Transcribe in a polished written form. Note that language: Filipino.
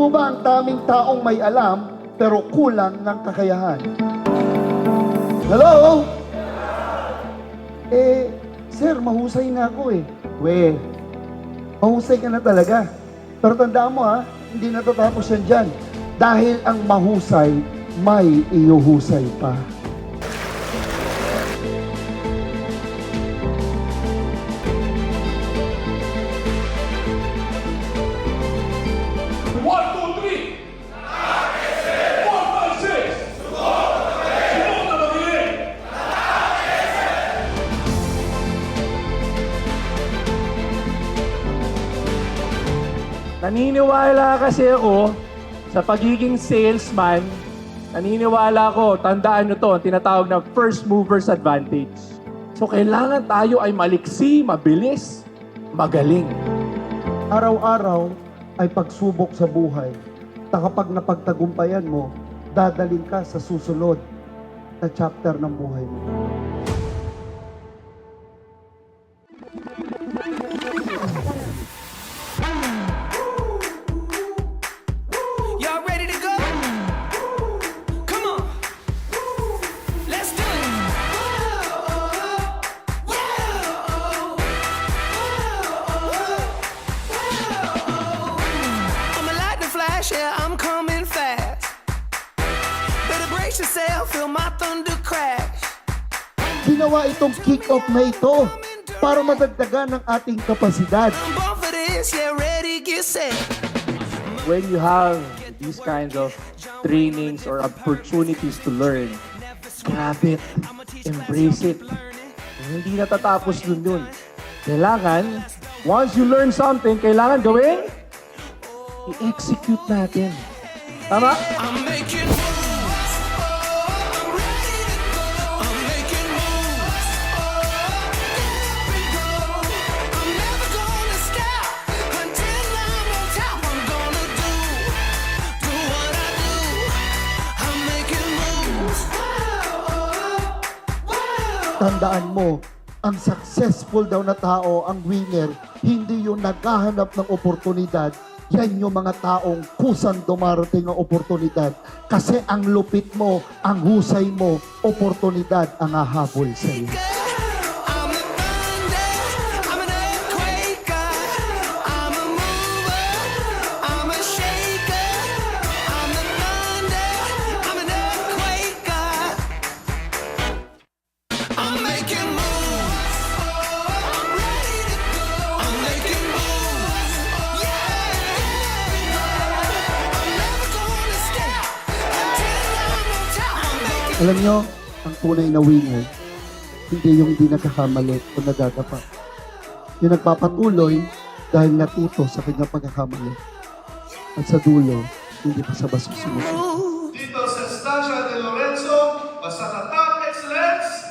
po ba ang daming taong may alam pero kulang ng kakayahan? Hello? Sir, mahusay na ako eh. Mahusay ka na talaga. Pero tandaan mo ha, hindi natatapos yan dyan. Dahil ang mahusay, may iuhusay pa. Naniniwala kasi ako sa pagiging salesman, naniniwala ako, tandaan nyo to, tinatawag na first mover's advantage. So kailangan tayo ay maliksi, mabilis, magaling. Araw-araw ay pagsubok sa buhay. Kapag napagtagumpayan mo, dadaling ka sa susunod na chapter ng buhay mo. Y'all ready to go? Come on. Let's do it. I'm a lightning flash, yeah, I'm coming fast. Better brace yourself, feel my thunder crash. Ginawa itong kick-off na ito para madagdagan ng ating kapasidad. I'm born for this, yeah, ready, get set. When you have these kinds of trainings or opportunities to learn, grab it, embrace it. Hindi natatapos dun yun. Kailangan, once you learn something, kailangan gawin, i-execute natin. Tama? I'm making moves. I'm ready to go. I'm making moves. Get up and go. I'm never gonna stop until I'm on top. I'm gonna do what I do. I'm making moves. Tandaan mo, ang successful daw na tao, ang winner, hindi yung naghahanap ng oportunidad. Yan yung mga taong kusang dumarating ang oportunidad. Kasi ang lupit mo, ang husay mo, oportunidad ang hahabol sa iyo. I'm the thunder. I'm an earthquake. I'm a mover. I'm a shaker. I'm the thunder. I'm an earthquake. I'm making moves. I'm ready to go. I'm making moves. Yeah. I'm never gonna stop until I'm on top. I'm making Alam nyo, ang tunay na winner, hindi yung hindi nagkakamali o nagagapat. Yung nagpapatuloy dahil natuto sa kanyang pagkakamali. At sa dulo, hindi pa sa baso sumusunod. moves. Dito sa Estancia de Lorenzo, basta tatak excellence,